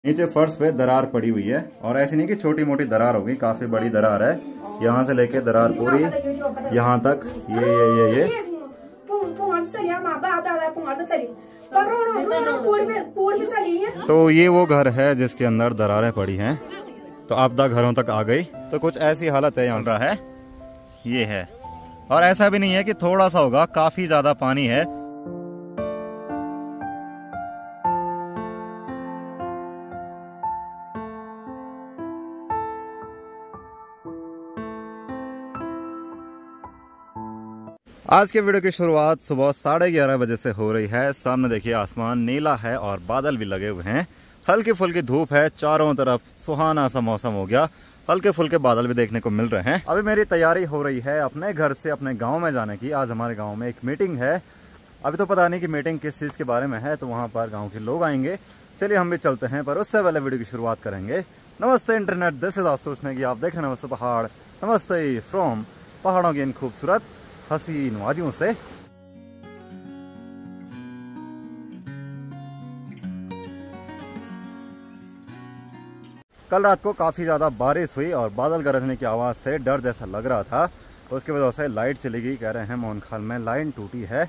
नीचे फर्श पे दरार पड़ी हुई है और ऐसी नहीं कि छोटी मोटी दरार होगी, काफी बड़ी दरार है। यहाँ से लेके दरार पूरी यहाँ तक ये तो ये वो घर है जिसके अंदर दरारें पड़ी हैं। तो आपदा घरों तक आ गई। तो कुछ ऐसी हालत है यहाँ है, ये है। और ऐसा भी नहीं है कि थोड़ा सा होगा, काफी ज्यादा पानी है। आज के वीडियो की शुरुआत सुबह 11:30 बजे से हो रही है। सामने देखिए आसमान नीला है और बादल भी लगे हुए हैं। हल्की फुल्की धूप है, चारों तरफ सुहाना सा मौसम हो गया। हल्के फुल्के बादल भी देखने को मिल रहे हैं। अभी मेरी तैयारी हो रही है अपने घर से अपने गांव में जाने की। आज हमारे गांव में एक मीटिंग है। अभी तो पता नहीं कि मीटिंग किस चीज़ के बारे में है, तो वहाँ पर गाँव के लोग आएंगे। चलिए हम भी चलते हैं, पर उससे पहले वीडियो की शुरुआत करेंगे। नमस्ते internet, this is Ashutosh Negi. आप देख रहे हैं नमस्ते पहाड़। नमस्ते फ्रॉम पहाड़ों की इन खूबसूरत हसीन वादियों से। कल रात को काफ़ी ज़्यादा बारिश हुई और बादल गरजने की आवाज़ से डर जैसा लग रहा था। उसकी वजह से लाइट चली गई। कह रहे हैं मोहनखाल में लाइन टूटी है,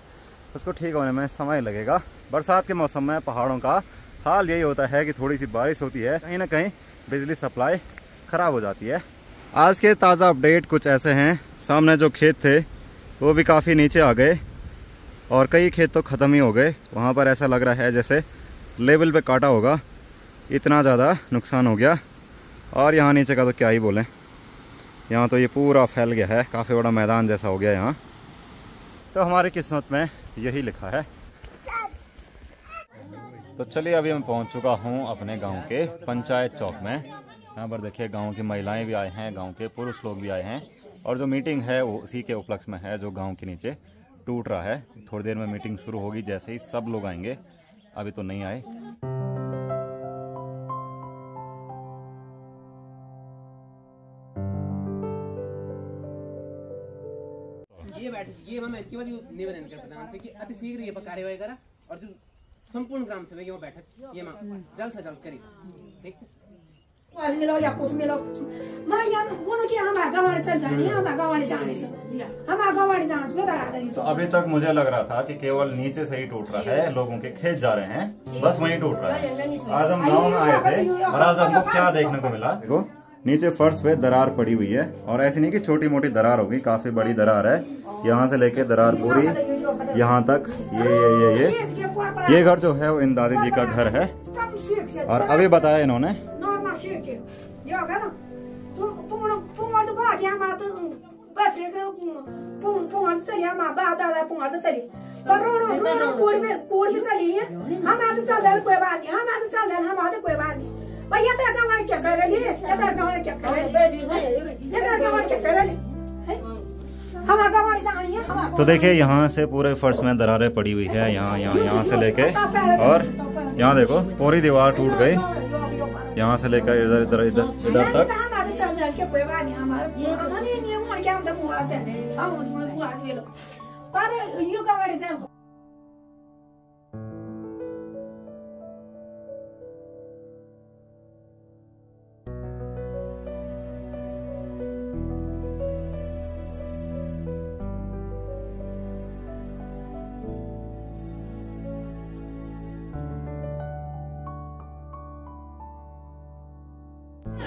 उसको ठीक होने में समय लगेगा। बरसात के मौसम में पहाड़ों का हाल यही होता है कि थोड़ी सी बारिश होती है, कहीं ना कहीं बिजली सप्लाई ख़राब हो जाती है। आज के ताज़ा अपडेट कुछ ऐसे हैं। सामने जो खेत थे वो भी काफ़ी नीचे आ गए और कई खेत तो ख़त्म ही हो गए। वहाँ पर ऐसा लग रहा है जैसे लेवल पे काटा होगा, इतना ज़्यादा नुकसान हो गया। और यहाँ नीचे का तो क्या ही बोलें, यहाँ तो ये पूरा फैल गया है, काफ़ी बड़ा मैदान जैसा हो गया यहाँ। तो हमारी किस्मत में यही लिखा है। तो चलिए अभी मैं पहुँच चुका हूँ अपने गाँव के पंचायत चौक में। यहाँ पर देखिए गाँव की महिलाएँ भी आए हैं, गाँव के पुरुष लोग भी आए हैं। और जो मीटिंग है वो उसी के उपलक्ष्य में है, जो गांव के नीचे टूट रहा है। थोड़ी देर में मीटिंग शुरू होगी, जैसे ही सब लोग आएंगे। अभी तो नहीं आए। ये निवेदन करते कि अति शीघ्र ये कार्यवाही करा और जो संपूर्ण ग्राम सेवक ये बैठक ये जल्द से जल्द करी। ठीक है, आज मिलो या कुछ मिलो, मैं यार बोलो कि हम आगे वाले चल जाएंगे, हम आगे वाले जाने से, हम आगे वाले जाने से बता रहा था। तो अभी तक मुझे लग रहा था कि केवल नीचे से ही टूट रहा है, लोगों के खेत जा रहे हैं, बस वहीं टूट रहा है। आज हम गाँव में आए थे और आज हमको क्या देखने को मिला, देखो नीचे फर्श पे दरार पड़ी हुई है। और ऐसी नहीं कि छोटी मोटी दरार होगी, काफी बड़ी दरार है। यहाँ से लेके दरार पूरी यहाँ तक ये घर जो है वो इन दादी जी का घर है। और अभी बताया इन्होंने भैया क्या कर रही है, क्या कर रही है। तो देखिए यहाँ से पूरे फर्श में दरारें पड़ी हुई है, यहाँ से लेके और यहाँ देखो पूरी दीवार टूट गई, यहाँ से लेकर इधर तक।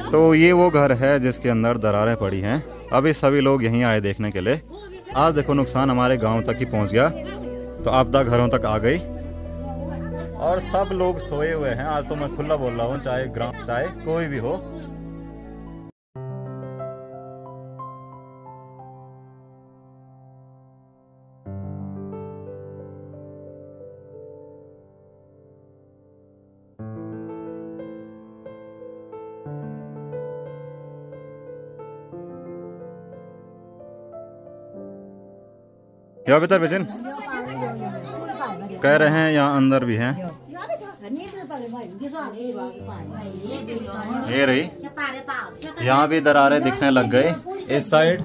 तो ये वो घर है जिसके अंदर दरारें पड़ी हैं। अभी सभी लोग यहीं आए देखने के लिए। आज देखो नुकसान हमारे गांव तक ही पहुंच गया, तो आपदा घरों तक आ गई और सब लोग सोए हुए हैं। आज तो मैं खुला बोल रहा हूँ, चाहे ग्राम चाहे कोई भी हो। क्या भीतर बेचन कह रहे हैं, यहाँ अंदर भी हैं। ये रही, यहाँ भी दरारें दिखने लग गए इस साइड।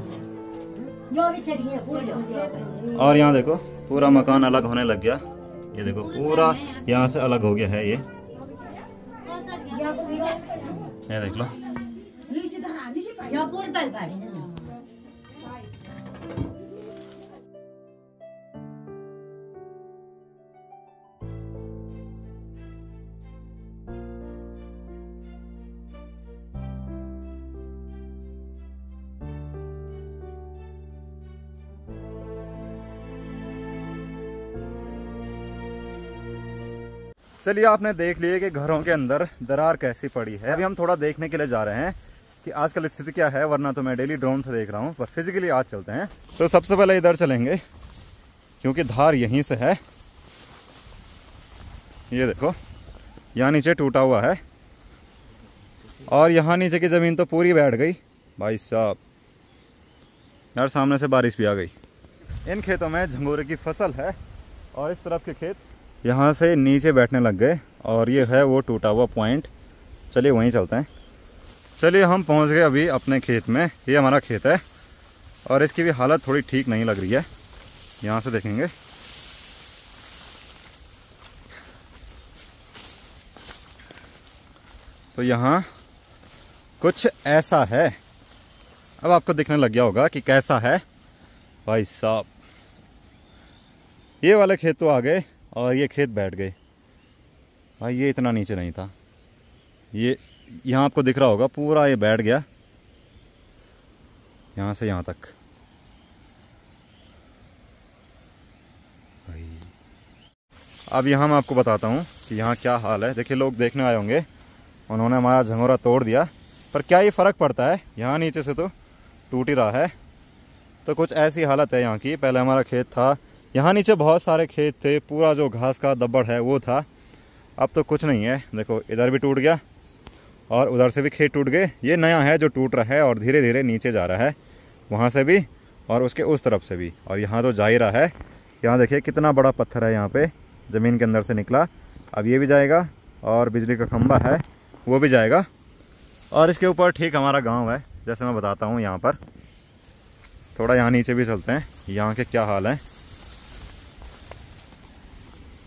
और यहाँ देखो पूरा मकान अलग होने लग गया। ये देखो पूरा यहाँ से अलग हो गया है ये। ये देख लो। चलिए आपने देख लिए कि घरों के अंदर दरार कैसी पड़ी है। अभी हम थोड़ा देखने के लिए जा रहे हैं कि आजकल स्थिति क्या है, वरना तो मैं डेली ड्रोन से देख रहा हूँ, पर फिजिकली आज चलते हैं। तो सबसे पहले इधर चलेंगे क्योंकि धार यहीं से है। ये देखो यहाँ नीचे टूटा हुआ है और यहाँ नीचे की ज़मीन तो पूरी बैठ गई भाई साहब। यार सामने से बारिश भी आ गई। इन खेतों में झंगोरे की फसल है और इस तरफ के खेत यहाँ से नीचे बैठने लग गए और ये है वो टूटा हुआ पॉइंट। चलिए वहीं चलते हैं। चलिए हम पहुँच गए अभी अपने खेत में। ये हमारा खेत है और इसकी भी हालत थोड़ी ठीक नहीं लग रही है। यहाँ से देखेंगे तो यहाँ कुछ ऐसा है। अब आपको दिखने लग गया होगा कि कैसा है भाई साहब। ये वाले खेत तो आ गए और ये खेत बैठ गए भाई। ये इतना नीचे नहीं था। ये यहाँ आपको दिख रहा होगा पूरा ये बैठ गया यहाँ से यहाँ तक भाई। अब यहाँ मैं आपको बताता हूँ कि यहाँ क्या हाल है। देखिए लोग देखने आए होंगे, उन्होंने हमारा झंगोरा तोड़ दिया, पर क्या ये फ़र्क पड़ता है? यहाँ नीचे से तो टूट ही रहा है। तो कुछ ऐसी हालत है यहाँ की। पहले हमारा खेत था, यहाँ नीचे बहुत सारे खेत थे, पूरा जो घास का दब्बड़ है वो था। अब तो कुछ नहीं है। देखो इधर भी टूट गया और उधर से भी खेत टूट गए। ये नया है जो टूट रहा है और धीरे धीरे नीचे जा रहा है, वहाँ से भी और उसके उस तरफ से भी। और यहाँ तो जा ही रहा है। यहाँ देखिए कितना बड़ा पत्थर है यहाँ पे ज़मीन के अंदर से निकला। अब ये भी जाएगा और बिजली का खंभा है वो भी जाएगा। और इसके ऊपर ठीक हमारा गाँव है, जैसे मैं बताता हूँ। यहाँ पर थोड़ा यहाँ नीचे भी चलते हैं, यहाँ के क्या हाल है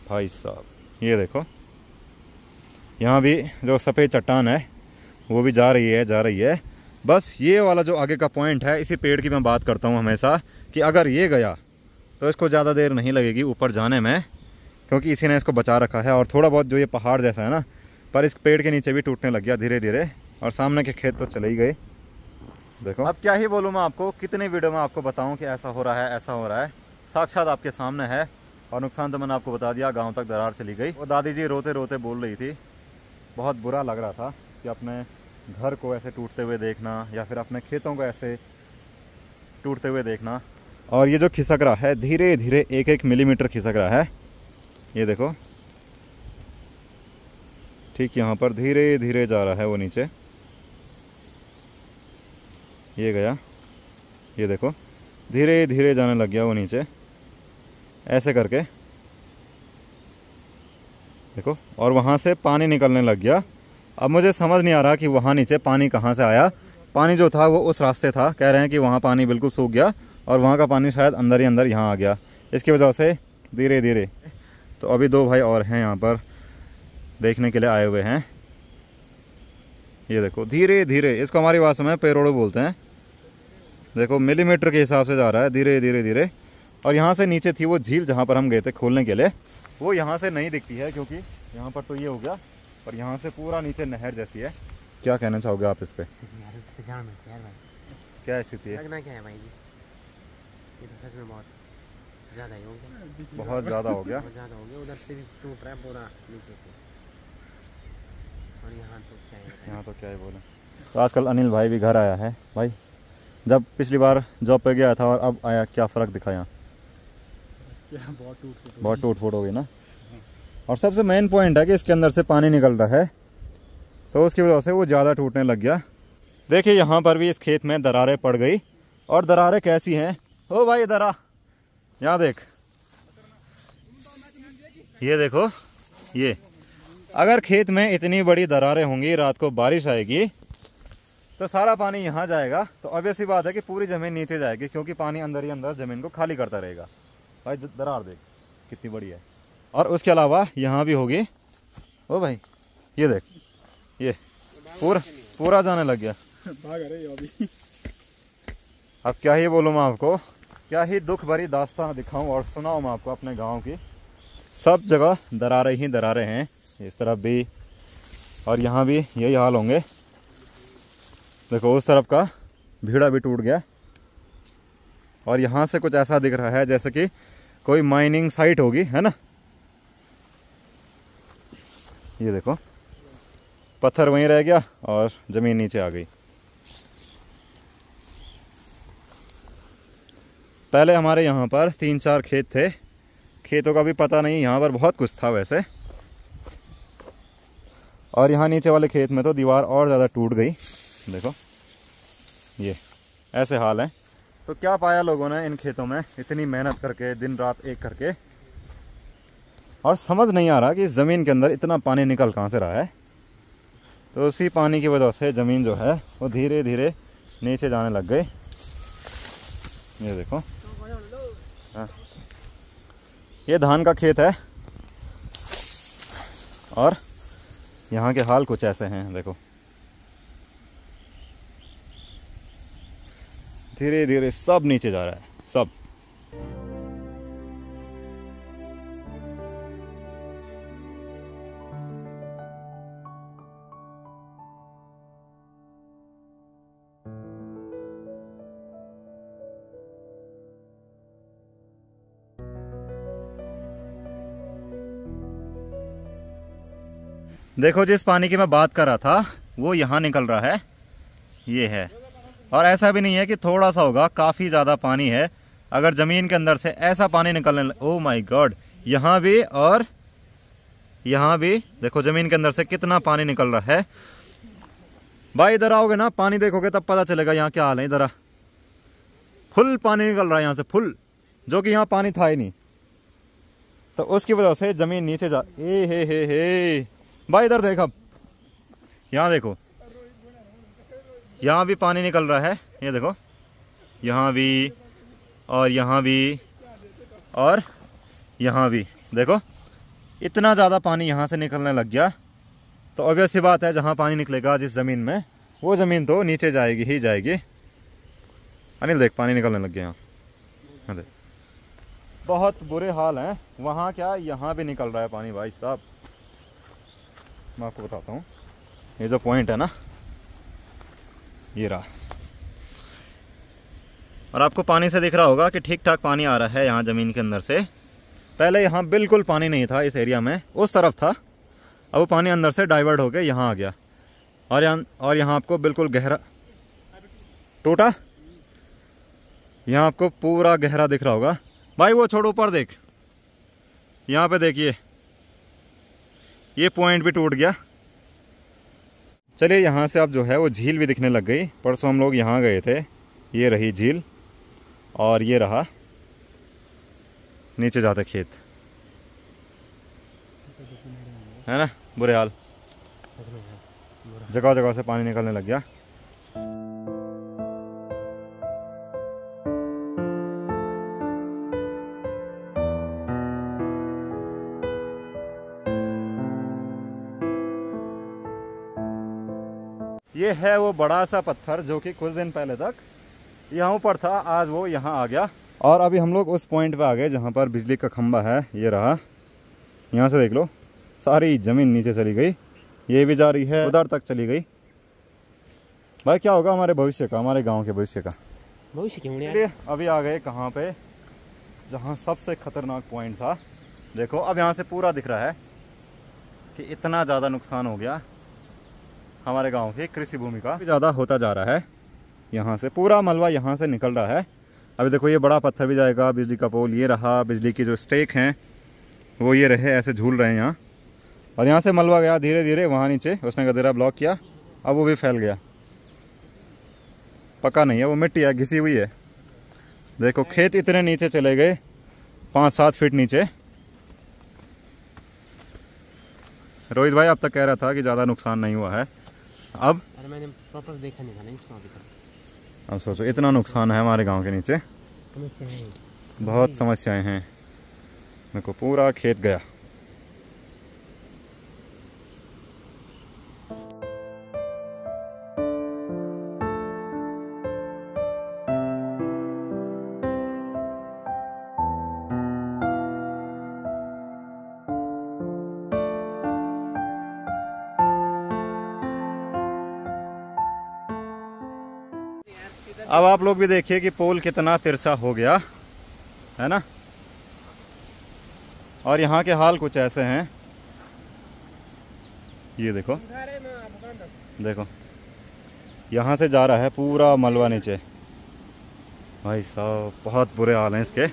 भाई साहब। ये देखो यहाँ भी जो सफ़ेद चट्टान है वो भी जा रही है। बस ये वाला जो आगे का पॉइंट है, इसी पेड़ की मैं बात करता हूँ हमेशा कि अगर ये गया तो इसको ज़्यादा देर नहीं लगेगी ऊपर जाने में, क्योंकि इसी ने इसको बचा रखा है। और थोड़ा बहुत जो ये पहाड़ जैसा है ना, पर इस पेड़ के नीचे भी टूटने लग गया धीरे धीरे। और सामने के खेत तो चले ही गए। देखो अब क्या ही बोलूँ मैं आपको, कितने वीडियो में आपको बताऊँ कि ऐसा हो रहा है ऐसा हो रहा है। साक्षात आपके सामने है। और नुकसान तो मैंने आपको बता दिया, गांव तक दरार चली गई। वो दादी जी रोते रोते बोल रही थी, बहुत बुरा लग रहा था कि अपने घर को ऐसे टूटते हुए देखना या फिर अपने खेतों को ऐसे टूटते हुए देखना। और ये जो खिसक रहा है धीरे धीरे 1-1 मिलीमीटर खिसक रहा है। ये देखो ठीक यहाँ पर धीरे धीरे जा रहा है वो नीचे। ये गया, ये देखो धीरे धीरे जाने लग गया वो नीचे ऐसे करके। देखो और वहाँ से पानी निकलने लग गया। अब मुझे समझ नहीं आ रहा कि वहाँ नीचे पानी कहाँ से आया। पानी जो था वो उस रास्ते था, कह रहे हैं कि वहाँ पानी बिल्कुल सूख गया और वहाँ का पानी शायद अंदर ही अंदर यहाँ आ गया, इसकी वजह से धीरे धीरे। तो अभी 2 भाई और हैं यहाँ पर देखने के लिए आए हुए हैं। ये देखो धीरे धीरे, इसको हमारी भाषा में पेरोड़ो बोलते हैं। देखो मिलीमीटर के हिसाब से जा रहा है धीरे धीरे धीरे। और यहाँ से नीचे थी वो झील जहाँ पर हम गए थे खोलने के लिए, वो यहाँ से नहीं दिखती है क्योंकि यहाँ पर तो ये हो गया, पर यहाँ से पूरा नीचे नहर जैसी है। क्या कहना चाहोगे आप इस पे? क्या स्थिति है? लगना क्या है भाई जी, ये तो सच में बहुत ज़्यादा ही हो गया। बहुत ज़्यादा हो गया। बहुत ज़्यादा हो गया। उधर से भी टूट रहा है पूरा नीचे से, और यहाँ तो क्या ही बोले। तो आजकल अनिल भाई भी घर आया है। भाई जब पिछली बार जॉब पे गया था और अब आया, क्या फ़र्क दिखा यहाँ? बहुत टूट फूट हो गई ना। और सबसे मेन पॉइंट है कि इसके अंदर से पानी निकल रहा है, तो उसकी वजह से वो ज़्यादा टूटने लग गया। देखिए यहाँ पर भी इस खेत में दरारें पड़ गई। और दरारें कैसी हैं? ओ भाई दरा यहाँ देख, ये देखो। ये अगर खेत में इतनी बड़ी दरारें होंगी, रात को बारिश आएगी तो सारा पानी यहाँ जाएगा, तो ऑब्वियस सी बात है कि पूरी ज़मीन नीचे जाएगी, क्योंकि पानी अंदर ही अंदर ज़मीन को खाली करता रहेगा। भाई दरार देख कितनी बड़ी है। और उसके अलावा यहाँ भी होगी। ओ भाई ये देख, ये पूरा पूरा जाने लग गया। भाग रहे हो अभी। अब क्या ही बोलूँ मैं आपको, क्या ही दुख भरी दास्तां दिखाऊं और सुनाऊं मैं आपको अपने गांव की। सब जगह दरारें ही दरारें हैं, इस तरफ भी और यहाँ भी यही हाल होंगे। देखो उस तरफ का भीड़ा भी टूट गया और यहाँ से कुछ ऐसा दिख रहा है जैसे कि कोई माइनिंग साइट होगी, है ना। ये देखो पत्थर वहीं रह गया और ज़मीन नीचे आ गई। पहले हमारे यहाँ पर 3-4 खेत थे, खेतों का भी पता नहीं, यहाँ पर बहुत कुछ था वैसे। और यहाँ नीचे वाले खेत में तो दीवार और ज़्यादा टूट गई। देखो ये ऐसे हाल है। तो क्या पाया लोगों ने इन खेतों में इतनी मेहनत करके, दिन रात एक करके, और समझ नहीं आ रहा कि इस ज़मीन के अंदर इतना पानी निकल कहाँ से रहा है। तो उसी पानी की वजह से ज़मीन जो है वो धीरे धीरे नीचे जाने लग गई। ये देखो, हाँ ये धान का खेत है और यहाँ के हाल कुछ ऐसे हैं। देखो धीरे धीरे सब नीचे जा रहा है, सब। देखो जिस पानी की मैं बात कर रहा था वो यहाँ निकल रहा है, ये है। और ऐसा भी नहीं है कि थोड़ा सा होगा, काफ़ी ज़्यादा पानी है। अगर ज़मीन के अंदर से ऐसा पानी निकलने, ओह माय गॉड, यहाँ भी और यहाँ भी देखो ज़मीन के अंदर से कितना पानी निकल रहा है। भाई इधर आओगे ना, पानी देखोगे तब पता चलेगा यहाँ क्या हाल है। इधर फुल पानी निकल रहा है यहाँ से, फुल, जो कि यहाँ पानी था ही नहीं। तो उसकी वजह से ज़मीन नीचे जा, ए हे भाई इधर देख, अब यहाँ देखो, यहाँ भी पानी निकल रहा है। ये देखो यहाँ भी और यहाँ भी और यहाँ भी, देखो इतना ज़्यादा पानी यहाँ से निकलने लग गया। तो ऑब्वियस सी बात है, जहाँ पानी निकलेगा जिस ज़मीन में, वो ज़मीन तो नीचे जाएगी ही जाएगी। अनिल देख पानी निकलने लग गया यहाँ देख, बहुत बुरे हाल हैं। वहाँ क्या, यहाँ भी निकल रहा है पानी भाई साहब। मैं आपको बताता हूँ, ये जो पॉइंट है ना, ये रहा। और आपको पानी से दिख रहा होगा कि ठीक ठाक पानी आ रहा है यहाँ ज़मीन के अंदर से। पहले यहाँ बिल्कुल पानी नहीं था इस एरिया में, उस तरफ था। अब वो पानी अंदर से डाइवर्ट होकर यहाँ आ गया और यहाँ आपको बिल्कुल गहरा टूटा, यहाँ आपको पूरा गहरा दिख रहा होगा। भाई वो छोड़, ऊपर देख, यहाँ पे देखिए ये पॉइंट भी टूट गया। चलिए यहाँ से अब जो है वो झील भी दिखने लग गई। परसों हम लोग यहाँ गए थे, ये रही झील और ये रहा नीचे जाते खेत, है ना। बुरे हाल, जगह जगह से पानी निकलने लग गया। ये है वो बड़ा सा पत्थर जो कि कुछ दिन पहले तक यहाँ ऊपर था, आज वो यहाँ आ गया। और अभी हम लोग उस पॉइंट पे आ गए जहाँ पर बिजली का खंभा है। ये रहा, यहाँ से देख लो सारी ज़मीन नीचे चली गई, ये भी जा रही है, उधर तक चली गई। भाई क्या होगा हमारे भविष्य का, हमारे गांव के भविष्य का। भविष्य क्यों नहीं? चलिए अभी आ गए कहाँ पे, जहाँ सबसे खतरनाक पॉइंट था। देखो अब यहाँ से पूरा दिख रहा है कि इतना ज़्यादा नुकसान हो गया हमारे गांव की कृषि भूमि का, ज़्यादा होता जा रहा है। यहाँ से पूरा मलबा यहाँ से निकल रहा है। अभी देखो ये बड़ा पत्थर भी जाएगा, बिजली का पोल ये रहा, बिजली की जो स्टेक हैं वो ये रहे, ऐसे झूल रहे हैं यहाँ। और यहाँ से मलबा गया धीरे धीरे वहाँ नीचे, उसने गदेरा ब्लॉक किया, अब वो भी फैल गया। पक्का नहीं है, वो मिट्टी है, घिसी हुई है। देखो खेत इतने नीचे चले गए, 5-7 फीट नीचे। रोहित भाई अब तक कह रहा था कि ज़्यादा नुकसान नहीं हुआ है। अब अरे मैंने प्रॉपर देखा नहीं था ना इसको अभी तक। अब सोचो इतना नुकसान है हमारे गांव के नीचे, बहुत समस्याएं हैं। मेरे को पूरा खेत गया। अब आप लोग भी देखिए कि पोल कितना तिरछा हो गया है ना। और यहाँ के हाल कुछ ऐसे हैं, ये देखो देखो, यहाँ से जा रहा है पूरा मलबा नीचे। भाई साहब बहुत बुरे हाल हैं इसके।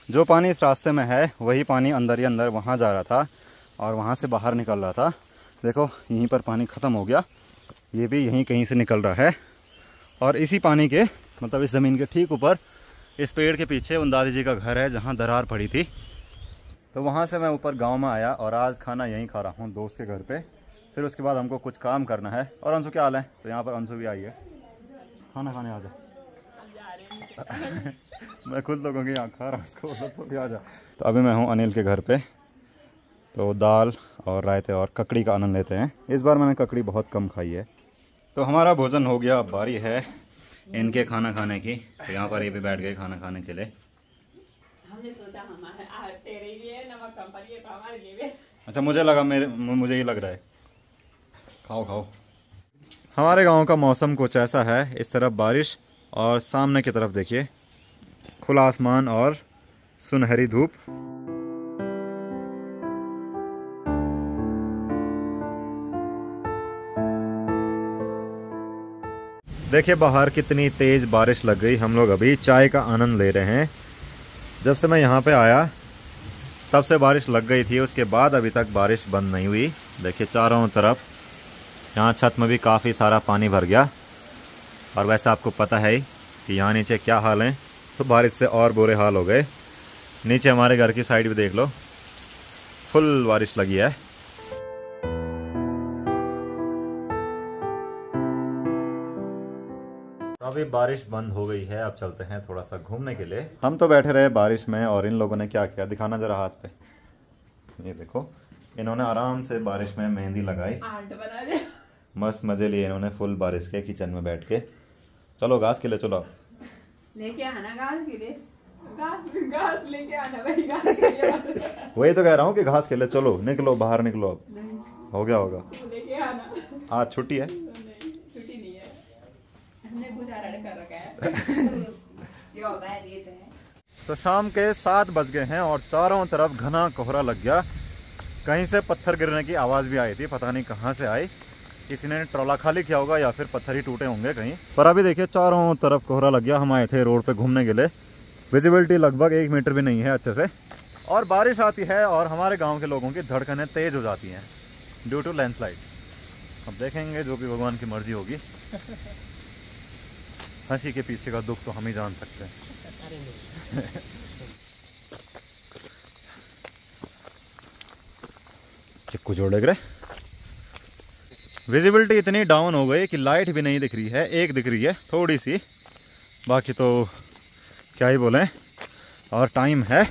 जो पानी इस रास्ते में है वही पानी अंदर ही अंदर वहाँ जा रहा था और वहाँ से बाहर निकल रहा था। देखो यहीं पर पानी ख़त्म हो गया, ये भी यहीं कहीं से निकल रहा है। और इसी पानी के मतलब इस ज़मीन के ठीक ऊपर इस पेड़ के पीछे उन दादी जी का घर है जहाँ दरार पड़ी थी। तो वहाँ से मैं ऊपर गांव में आया और आज खाना यहीं खा रहा हूँ दोस्त के घर पे। फिर उसके बाद हमको कुछ काम करना है। और अंशु क्या हाल है? तो यहाँ पर अंशु भी आई है, खाना खाने आ जा। मैं खुद लोगों के यहाँ खा रहा हूँ, उसको तो भी आ जा। तो अभी मैं हूँ अनिल के घर पे, तो दाल और रायते और ककड़ी का आनंद लेते हैं। इस बार मैंने ककड़ी बहुत कम खाई है। तो हमारा भोजन हो गया, बारी है इनके खाना खाने की। तो यहाँ पर ये भी बैठ गए खाना खाने के लिए। हमने सोचा तेरे लिए नमक कम पड़िए तो हमारे लिए। अच्छा मुझे लगा मुझे ये लग रहा है। खाओ खाओ। हमारे गांव का मौसम कुछ ऐसा है, इस तरफ बारिश और सामने की तरफ देखिए खुला आसमान और सुनहरी धूप। देखिए बाहर कितनी तेज बारिश लग गई। हम लोग अभी चाय का आनंद ले रहे हैं। जब से मैं यहाँ पे आया तब से बारिश लग गई थी, उसके बाद अभी तक बारिश बंद नहीं हुई। देखिए चारों तरफ, यहाँ छत में भी काफ़ी सारा पानी भर गया। और वैसे आपको पता है कि यहाँ नीचे क्या हाल है, तो बारिश से और बुरे हाल हो गए। नीचे हमारे घर की साइड भी देख लो, फुल बारिश लगी है। तो अभी बारिश बंद हो गई है, अब चलते हैं थोड़ा सा घूमने के लिए। हम तो बैठे रहे बारिश में और इन लोगों ने क्या किया, दिखाना जरा हाथ पे। ये देखो इन्होंने आराम से बारिश में मेहंदी लगाई, मस्त मजे लिए इन्होंने फुल बारिश के किचन में बैठ के। चलो घास के लिए चलो, लेके आना घास के लिए, घास लेके आना भाई, घास के लिए। वही तो कह रहा हूँ कि घास के लिए चलो, निकलो बाहर निकलो। अब हो गया होगा, लेके आना। आज छुट्टी है। छुट्टी नहीं है, हमने गुजारा कर रखा है। तो शाम के 7 बज गए हैं और चारों तरफ घना कोहरा लग गया। कहीं से पत्थर गिरने की आवाज़ भी आई थी, पता नहीं कहाँ से आई। किसी ने ट्रॉला खाली किया होगा या फिर पत्थर ही टूटे होंगे कहीं पर। अभी देखिए चारों तरफ कोहरा लग गया। हम आए थे रोड पे घूमने के लिए, विजिबिलिटी लगभग 1 मीटर भी नहीं है अच्छे से। और बारिश आती है और हमारे गांव के लोगों की धड़कनें तेज हो जाती हैं ड्यू टू लैंडस्लाइड। अब देखेंगे, जो भी भगवान की मर्जी होगी। हंसी के पीछे का दुख तो हम ही जान सकते हैं। चिक्कू जोड़े गिरे। विजिबिलिटी इतनी डाउन हो गई कि लाइट भी नहीं दिख रही है, एक दिख रही है थोड़ी सी, बाकी तो क्या ही बोलें। और टाइम है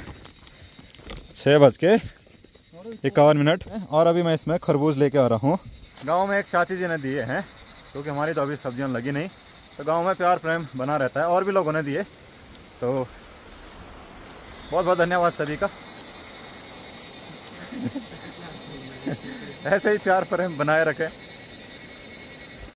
6:51 और अभी मैं इसमें खरबूज लेके आ रहा हूँ। गांव में एक चाची जी ने दिए हैं, क्योंकि हमारी तो अभी सब्जियां लगी नहीं। तो गांव में प्यार प्रेम बना रहता है, और भी लोगों ने दिए, तो बहुत बहुत धन्यवाद सभी का। ऐसे ही प्यार प्रेम बनाए रखें।